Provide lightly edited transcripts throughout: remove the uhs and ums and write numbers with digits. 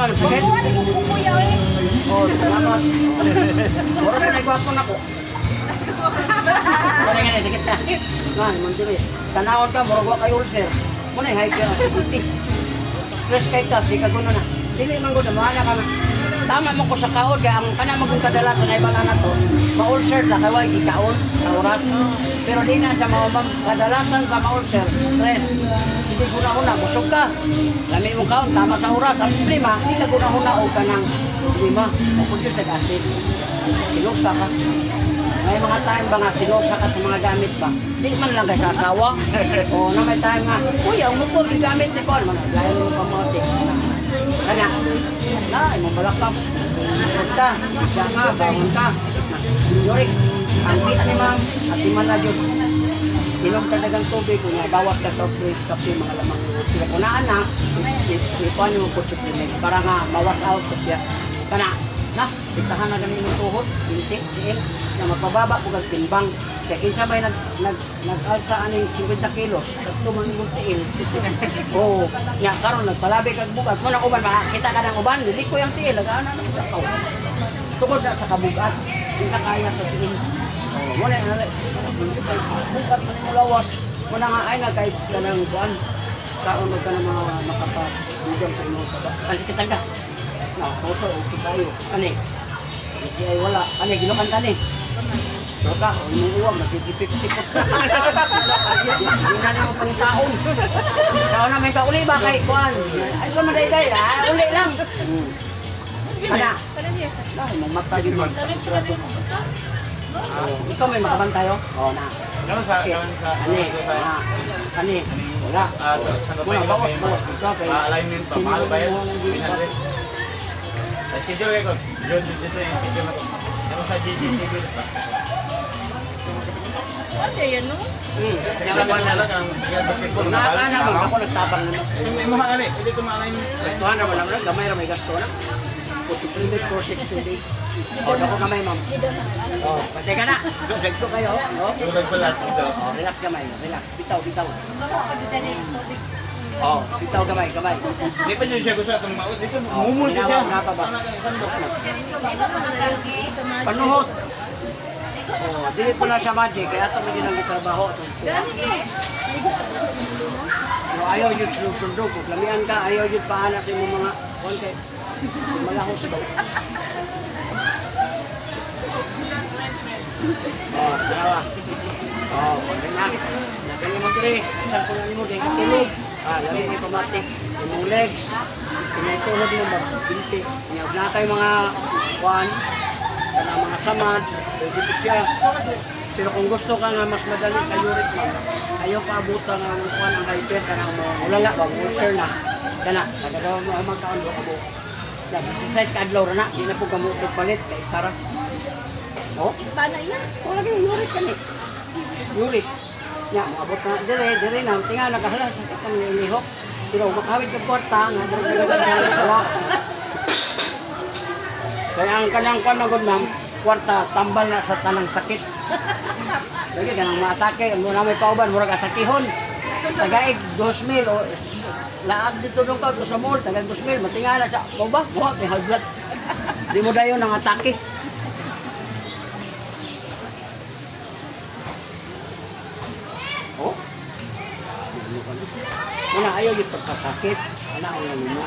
man sakit. Oh, salamat. Ora na nagwapo na ko. Wala nga sakit na. Nan, mandiri. Tanawon ka murag wa kay ulcer. Muna high ka acidity. Stress kay ka, sika kuno na. Dili man gud na ka. Tama mo ko sa kaon kaya ang kana magong kadalasan ay bala na to. Ma-ulcer na kay wa gikaon sa oras. Pero di na sa mga kadalasan sa ma-ulcer, stress. Hindi guna-una, busog ka. Lami mo kaon, tama sa oras. Ang problema, hindi ka guna-una o ka ng lima. O kung yun sa acid. Sinuksa ka. May mga time ba nga sinuksa ka sa mga gamit ba? Di man lang kayo sasawa. O na may time nga, kuya, umupol yung gamit ni Paul. Gaya mo kamote. Kanya, na, imong balakap. Punta, isya ka, bangon ka. Yorik, ang kita ni ma'am, at iman na yun. Inom ka dagang tubig, kung bawas ka sa fresh kape, mga lamang. Sila punaan na, ipuan yung po supplement para nga mawas out ko siya. Kana, na, itahan na ganun yung tuhod, binti, diin, na magpababa kung timbang. Kaya kinsa ba'y nag-alsa aning 50 kilos, tatlo man yung tiil. Oo, nga, karon nagpalabi kag bugat. Kung ang uban, makakita ka ng uban, hindi ko yung tiil, nag-aanan na sa tao. Tungkol na sa kabugat, hindi na kaya sa tiil. Muna yung bugat man yung lawas. Muna nga ay nagkait ka ng buwan. Kaon ka ng mga makapabugan sa inyo. Kasi kita ka. Foto, okay tayo. Ani? Hindi ay wala. Ani, ginukan ka ni. So ka, yung uwag, nagkikipik-tipot. Hindi na naman pang taon. Kaya namin ka, uli ba kay Kuan? Ay, sa manday-day, uli lang. Kana? Ay, mamata din mo. Ikaw may makabang tayo? Oo na. Ani? Ani? Wala. Muna, bawas. Alignment pa, mahal ba yan? Schedule ko. Yun, dito yung schedule na ko. Pero sa GCTV pa. Ano yan, no? Nakakuha na lang ang basketball. Nakakana mo, ako nagtabang naman. May mga ano eh, hindi ko ma-align. Tuhan naman lang, gamay na may gasto na. 43 for 60 days. O, dako gamay, ma'am. O, pati ka na. Dagto kayo. Tulad pala dito. O, relax gamay. Relax. Bitaw. O, bitaw gamay. Hindi pa siya gusto itong maut. Dito, mumulti siya. Napa ba? Panuhot. O, dili po na siya magic. Kaya ito mo din ang trabaho. O, ayaw yun sundo. Kung lamian ka, ayaw yun paana sa imong mga konti. Malahos daw. Oh, dalawa. Oh, ganyan. Ganyan mo diri. Saan ko na mo din tulog. Lagi ni pamatik. Yung legs. Pinatulog mo ba? Binti. Nyag na tayo mga kuan. Kana mga samad. Pwede po siya. Pero kung gusto ka nga mas madali sa uric mo, ayaw paabutan ng kuan ang hyper kana mo. Ulala ba? Water na. Kana. Nagagawa mo ang magkaon do ka mo. Exercise ka adlaw na. Di na po gamutog palit. Kay Sarah. Oh? Bana yan. O lagi yung uric ka ni. Uric. Ya, abot na dire na tinga nagahala sa kitang nilihok. Pero makawit ka kwarta nga dala. Kaya ang kanang kon nagod ma'am, kwarta tambal na sa tanang sakit. Lagi kanang maatake, mo na may pauban murag atakihon. Tagaig 2,000 o laag dito dong ka sa mall, taga 2,000 matingala sa pauba, mo may haglat. Di mo dayon nang atake. Muna ayaw yung pagkasakit. Ano ang nalimo?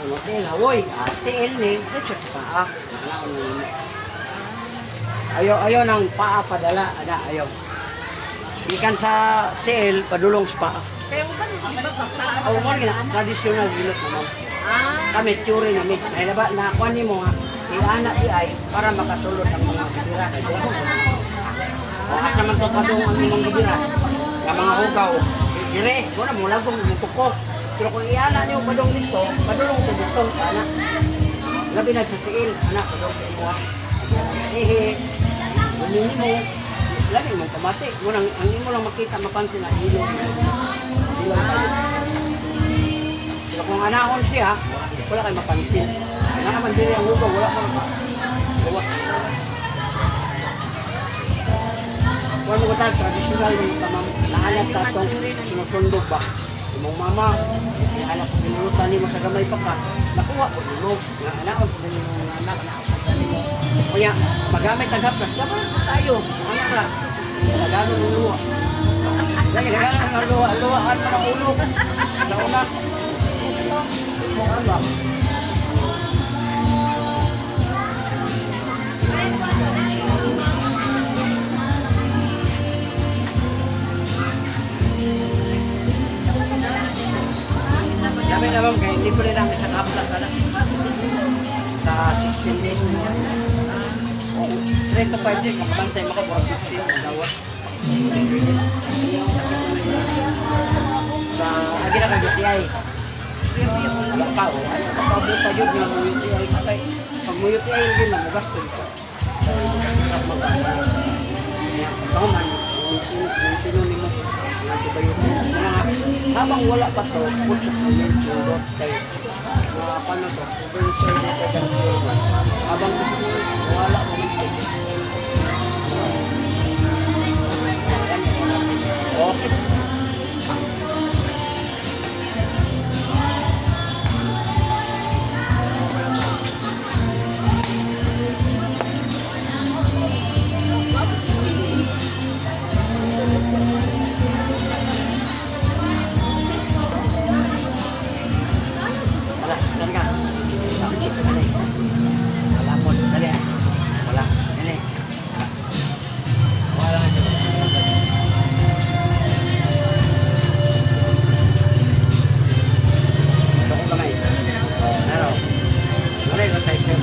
Matil, hawoy. Tiil ni. Ito sa paa. Ano ang nalimo? Ayaw ng paa padala. Ano, ayaw. Ikan sa tiil, padulong sa paa. Kaya mo ba, di ba bakta? Aw mo gina, traditional gilot naman. Kami, tiyuri namin. Ay naba, nakuha ni mo nga. Iana di ay para makasulot ang mga bibira. At naman ito padung ang mga bibira. Ang mga hugaw. Dire, muna mo lang kung mutukok. Pero kung iana niyo padung dito, padulong sa dito, anak. Labi na sa tiil, anak, padung sa ito. Ehe, manini mo. Labi mo, pamati. Ang imo lang makita, mapansin na ilo. Pero kung anahon siya, wala kayo mapansin. Ano naman dili ang hugaw, wala ka luwas. Kung ano ba tayo, traditional yung tamang nahanap tatong sinusundog ba? Imong mama, anak ko pinulutan nimo sa gamay pa ka. Nakuha ko nimo. Nga anak ko nimo anak na ako sa nimo. Kuya, magamit ang haplas. Dapat tayo. Anak ra. Lagano ng luwa. Lagi lagano ng luwa. Luwaan pa ng ulo. Sa una. Ano ba? Sabi naman kaya hindi ko rin lang sa kaplas anak. Sa 16 days niya. 3 to 5 days, makabantay, makaburag 15, magawat. Sa agi na kang UTI. Wala pa, o. Ano, papabuta yun yung UTI. Pag mo UTI, hindi na, mugas ko ito. Ito man, yung sinuni mo. Habang wala pa to, put sa kanyang tulot kayo. Paano to? Habang wala mo ito. Okay. Wala, dali ka. Wala po, dali. Wala, dali. Wala nga siya. Ito kong kamay. Naro. Wala yung tayo siya.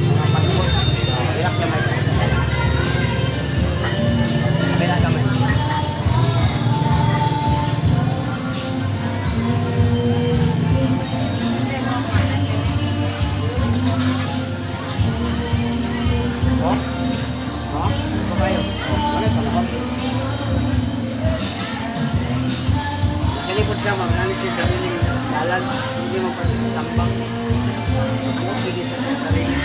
Mga panipot. Relax kamay. Kabila kamay. Oh? Oh? Ito kayo. Ano ito? Kalipot siya, mga siya sa rin dalan. Hindi mo pa tambang. Okay dito sa sarili.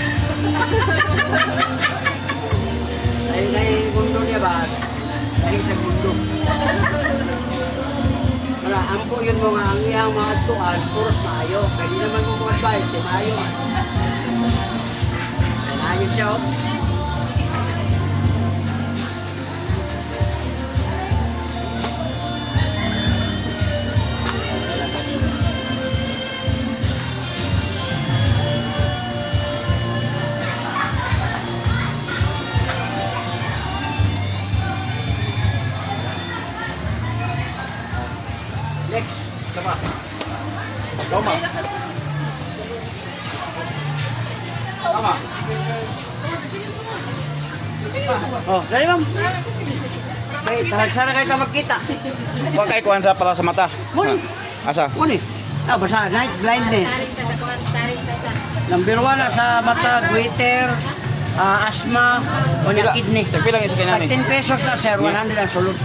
Dahil mundo niya ba? Dahil sa mundo. Wala, ampo yun mo nga ang iyang mga tuan, puros maayo. Pwede naman mo mga advice, di maayo. Maayo siya, oh. Next, sama. Tama. Tama. Oh, dali ma'am. Kay taragsara kayo ka magkita. Huwag kayo kuhan sa para sa mata. Muni. Asa? Muni. Ah, basta night blindness. Number 1 na sa mata, goiter, asthma, o niya kidney. Tagpilang isa kay nani? 10 pesos na sir, 100 ang sulod.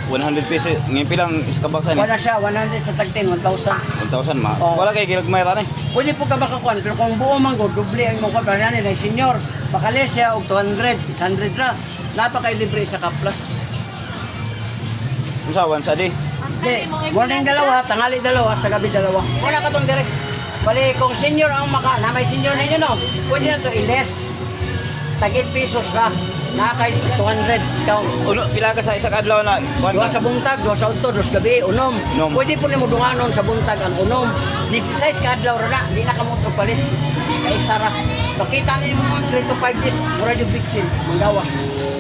100 pesos. Ngayon pilang iskabaksan Wala siya, 100 sa tagtin, 1,000. 1,000 ma. Oh. Wala kay gilag may tani. Pwede po ka makakuan, pero kung buo man go, doble ang mga kuan. Yan na senior, bakales siya, og 200, 600 ra. Napakay libre sa kaplas. Unsa once a day? Hindi, morning dalawa, tanghali dalawa, sa gabi dalawa. Wala ka tong direct. Bali, kung senior ang na may senior ninyo, no, pwede na to i-less. Tagit pesos ra. Nakakay 200 discount. Uno pila ka sa isa ka adlaw na kuhan Dua ka? sa buntag, dua sa udto, dua sa gabi, unom. Unom. Pwede po nimo dunganon sa buntag ang unom. 16 ka adlaw ra na, di na ka mo palit. Kay sara. Pakita niyo mo 3 to 5 days, mura yung vaccine, manggawas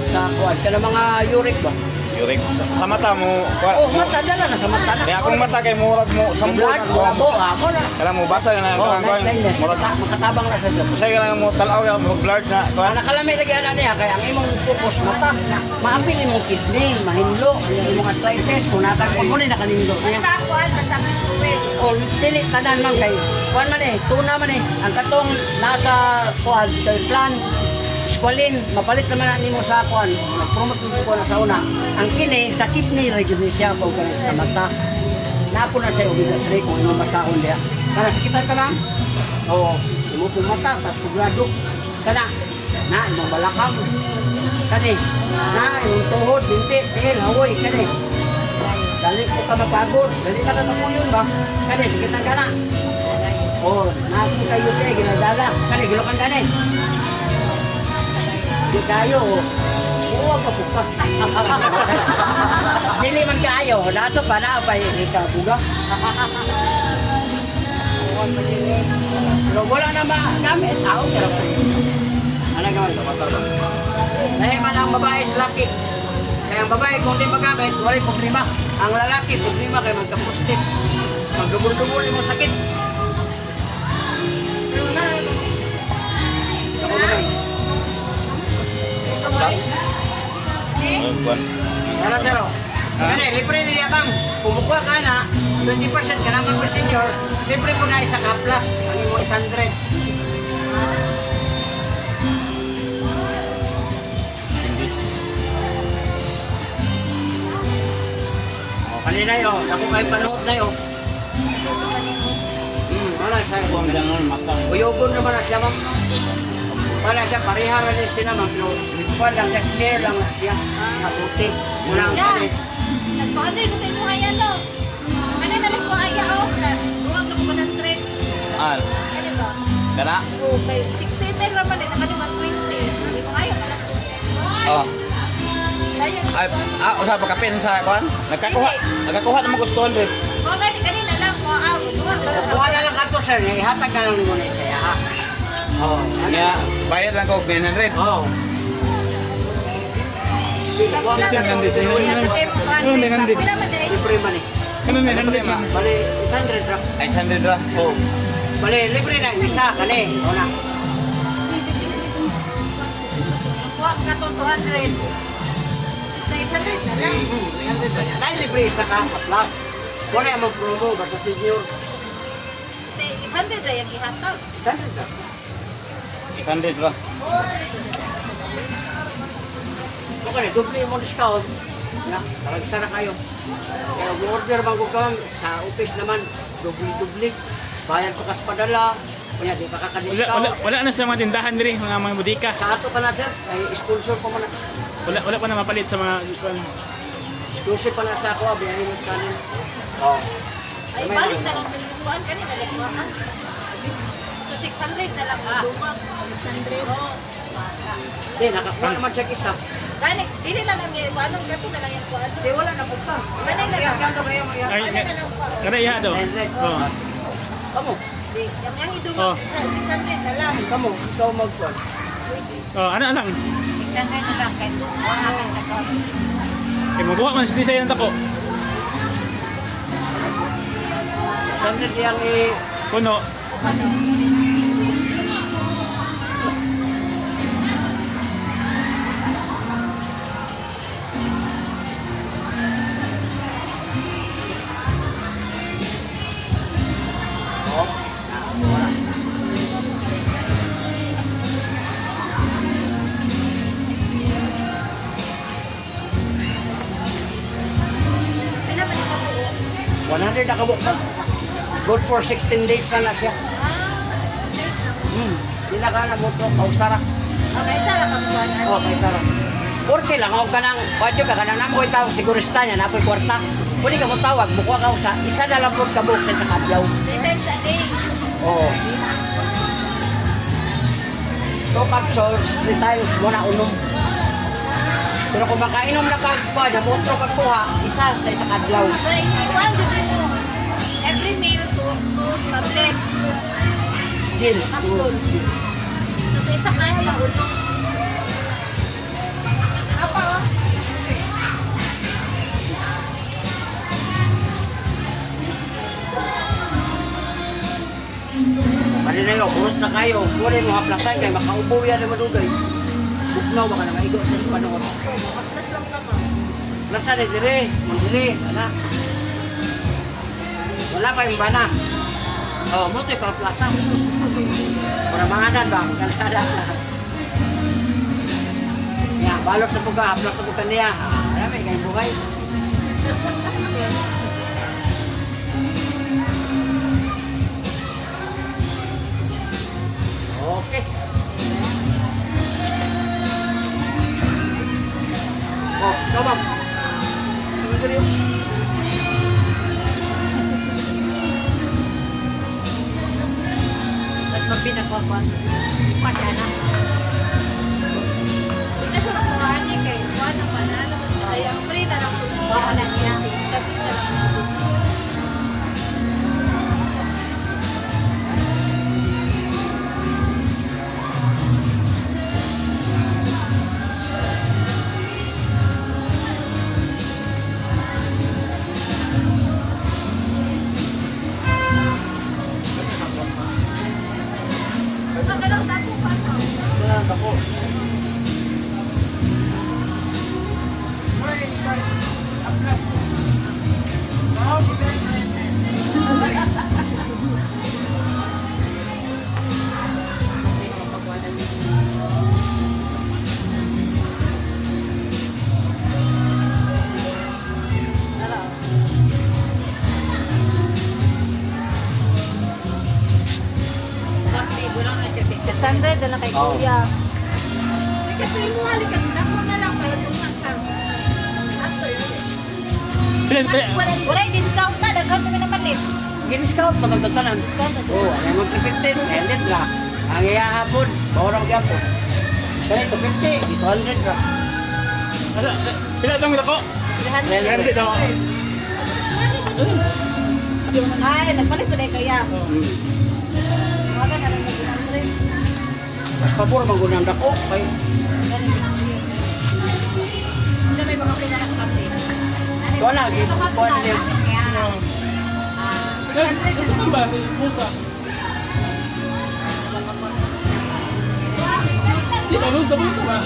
sa kuan. Kana mga uric ba? Yurik. Sa mata mo. Oh, mata dala na sa mata na. Kaya akong mata kay murag mo Sa sambol blood, na labo, mo na. Kala mo basa na Oh, kuhan kuhan. blindness. Murag Makatabang na sa dyan. usay ka lang mo tanaw ya mo blurred na Ang kuhan. nakalamay lagi ana niya kaya ang imong focus mata, maapil imong kidney, mahinlo, yung imong arthritis, kunatan ko muna nakanindo. Basta kuhan, basta masuwin. O dili tanan man kay kuan man tuna man ang katong nasa kuan plan squalene mapalit naman na nimo sa kuan nag-promote ko na sa una ang kini sa kidney region ni siya ko sa mata napo na siya omega 3 kung ano masaon diya kana sakitan ka lang oo imo pong mata tas sugrado kana na imong balakang kani na imong tuhod binti tiil hawoy kani Dali ko ka mapagod. Dali na ka kapuyon ba? Kani, sige na ka na. Oh, nasi kayo siya, ginadala. Kani, gilokan ka na eh. Di kayo, oh. Huwag ka puka. Dili man kayo. Dato pa na, pa ikabuga. Pero wala na magamit. Ako, pero pa yun. Ano gawin? Dahil man ang babae is laki. Kaya ang babae kung di magamit, wala yung problema. Ang lalaki, problema kayo magkapustit. Magdumul-dumul mo sakit. Ako naman. Ano pero? Kani, libre niya kang pumukha ka na, 20% ka naman per senior, libre mo na isa ka plus, ang mo 800. O, kanina yun, ako kayo panood na yun. Wala siya. Uyogon naman na siya, ma'am. Wala siya, parihara rin sila, ma'am. Pero, ito lang, clear lang na siya. Katuti. Muna ang kalit. Nagpaano yun kayo mo ayan no? Ano na lang ko ayan o? Duwag ka mo ng trend. Ah, Ano ba? kana? Okay, 60 mil naman eh, nakaliwa 20. Sabi ko ayaw ka lang. Oh. Sayang. Ay, usap pa kapin sa kuan? Nagkakuha naman gusto rin. Mga gani kanina lang ko aw. Duwag ka lang. Buwan na lang kato, sir. Ihatag na lang muna yung saya, ha? Oo. Kaya, bayad lang ko 900. Oo. Libre man eh. Ano may 100 ba? Bali, 800 ra. 800 ra. Oo. Bali, libre na yung isa, kani. O na. Huwag ka to 200. Sa 800 na lang. 300 ra yan. Dahil libre isa ka, sa plus. Wala yung mag-promo, basta senior. Sa 800 na yung ihatag. 800 ra. 800 ra. Okay, doble mo discount. Ya, talaga na kayo. Kaya order bang ko kang sa office naman, doble-doble. Bayad ko kas padala. Kaya di pa kaka-discount. Wala na sa mga tindahan diri, mga bodika. Sa ato ka na sir, ay sponsor pa mo na. Wala pa na mapalit sa mga Exclusive pa na sa ako, biyahin mo kanin. Oo. Ay, balik na lang. Kuhaan ka nila. Kuhaan. So, 600 na lang. Duwag. 600. Oo. Hindi, nakakuha naman siya isa. Dahil, dili na namin. Anong gato na lang yung kuhaan. Hindi, wala na po pa. Manay na lang. Kaya kayo maya. Ay, Manay na lang kuhaan. kada iha daw. Oh. Kamu, Yung Oh. idumag, 600 na lang. kamu, ikaw mag-call. Oh, ano lang. 600 na lang. Kahit wala kang nagkaroon. Kay mabuha man sa design tako. Sandit yang Puno. Pila ba yung kabuo? 100 na kabuk. Good for 16 days na siya. 16 days na. Hindi na ka na mo ito, kausara. Okay, sarap ang kuhaan. Oo, kay Sara. Porque lang ako kanang, wadyo ka kanang namoy tawag sigurista niya, napoy kwarta. Pwede ka mo tawag, mukha ka sa isa na lang po kabuksan sa kadyaw. 3 times a day. Oo. 2 capsules, 3 times mo na unom. Pero kung makainom na kag pa, namutro kag kuha, isa sa isa kadlaw. Pero iwan, dito mo. Every meal, 2 tablet. Gin. Capsule. So, sa isa kaya lang ulo. Apa, oh? Mali na yun, kurot na kayo. Kunin mo haplasan kayo, makaubo yan na madugay. Buknaw baka na maigo sa panahon. Plus lang naman. Plasan na dire, mandili, ana. Wala pa yung bana. Oh, mo tayo pa plaza. Para manganan ba, kalsada na. Ya, balos na buka, haplas na buka niya. Marami, kayo bukay. Okay. Oh, so ma'am. Ano dito? Pinagpapan. Pasya na. Ito siya ng mga ani kay Juan ang panalo. Kaya ang free na lang. Baka na niya. Sa tita lang. Magalang tapo pa ito. Wala ako. Lang na siya. 600 na lang kay Oo. Kuya. Kasi mo halikan na mo na lang para tumatang. After yun. Pila, Discount na. Daghan kami na palit. Gin-scout na magtatanan. Discount na. Oo, ano yung mag-15, 100 ra. Ang iyahapon, bawang gyapon. Ganito, 50, dito 100 ra. pila itong dako? 300. 100 ako. Ay, nagpalit ko na kaya. Hmm. Wala na lang yung 300. Pabor magunang dako kay Hindi may mga pinaka-kape. wala gid kuan niya. Gusto mo ba? Musa. Di ba, musa ba?